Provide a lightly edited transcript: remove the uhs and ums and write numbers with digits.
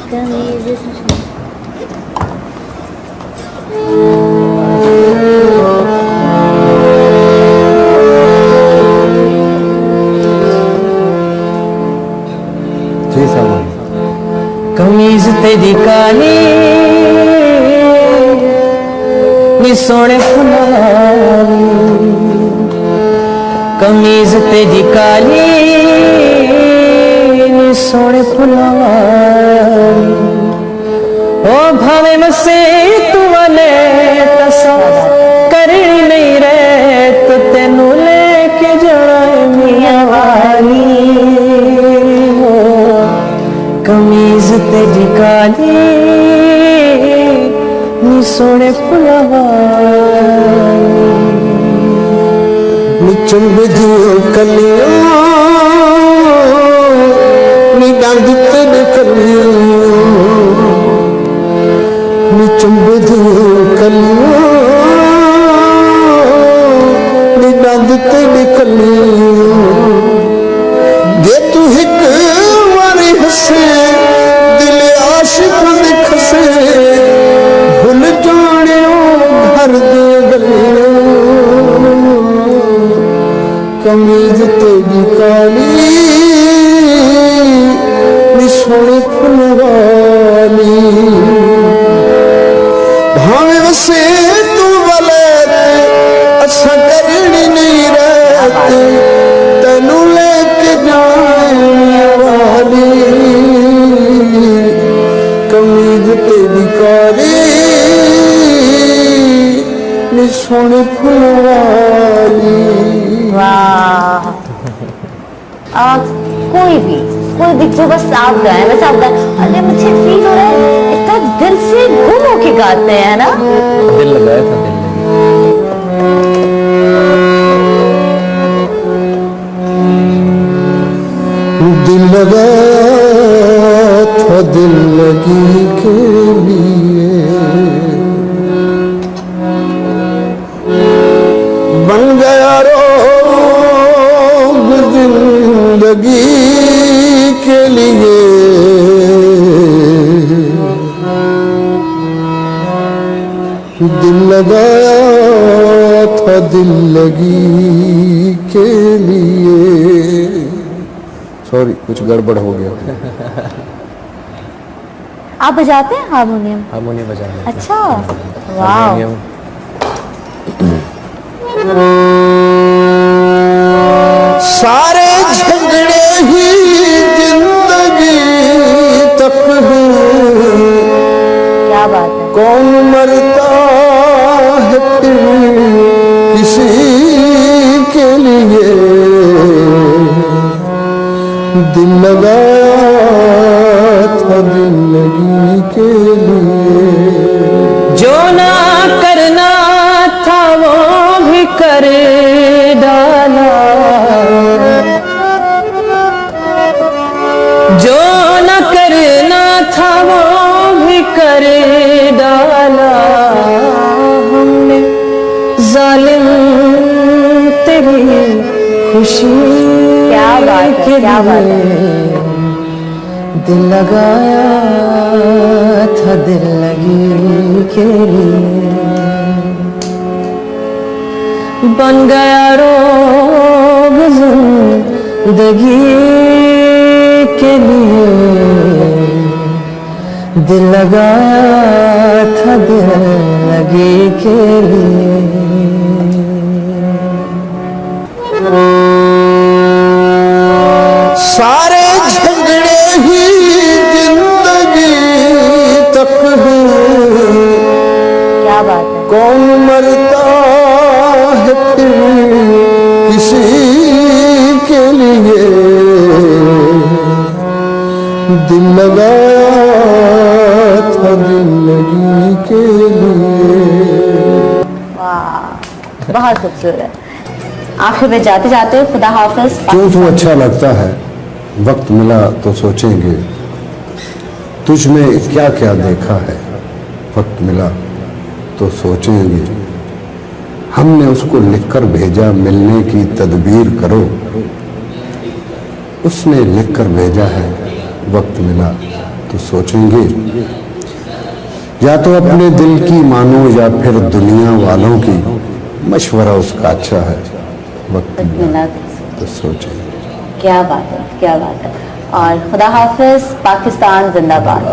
कमीज तेरी काली नी सोने फुलानी, कमीज तेरी काली नी सोने फुलानी, ओ भावे मसे तू वाले तसा करनी नहीं रे तो तेनू लेके जाए मियां वाली। कमीज तेरी काली नी सोने फुलानी, नी चुंबदियों कलियों नी डांग तेरे कलियों, नी चुंबदियों कलियों नी डांग तेरे कलियों, जे तू हिक वारी हसे दिल आशिक दिखसे भूल जानियो घर दे गलियों। कमीज तेरी काली नी सोने फुलवानी, भावे वसे तू वाले असा करनी नहीं रहती तेनू लेके जाए वाली। कमीज तेरी काली नी सोने फुलवानी। वाह, कोई भी जो बस आप गाए वैसे आप गाए, अरे मुझे फील हो रहा है इतना दिल से गुम होके गाते हैं ना। दिल लगाया था, दिल लगाया था दिल लगी के लिए, बन गया रोग जिंदगी के लिए, दिल लगाया था दिल लगी के लिए। सॉरी, कुछ गड़बड़ हो गया। आप बजाते हैं हारमोनियम? हारमोनियम बजाते हैं। अच्छा, वाह। सारे झगड़े ही जिंदगी तक हैं, क्या बात है। कौन मरता है फिर किसी के लिए, दिल लगाया था जिंदगी के लिए। जो ना करना था वो भी कर डाला, जो ना करना था वो भी कर डाला, हमने जालिम तेरी खुशी क्या बात है, क्या बात है। दिल लगाया था दिल लगी के लिए, बन गया रोग जिंदगी के लिए, दिल लगाया था दिल लगी के लिए। सारे झगड़े ही जिंदगी तक हैं, क्या बात है। कौन मरता है फिर किसी के लिए, दिल लगाया था जिंदगी के लिए। वाह, बहुत खूबसूरत। आखिर में जाते जाते खुदा हाफिज। क्यों तो अच्छा लगता है, वक्त मिला तो सोचेंगे, तुझ में क्या क्या देखा है, वक्त मिला तो सोचेंगे, हमने उसको लिखकर भेजा मिलने की तदबीर करो, उसने लिखकर भेजा है वक्त मिला तो सोचेंगे, या तो अपने दिल की मानो या फिर दुनिया वालों की, मशवरा उसका अच्छा है, वक्त मिला तो सोचेंगे। क्या बात है, क्या बात है। और खुदा हाफिज, पाकिस्तान जिंदाबाद।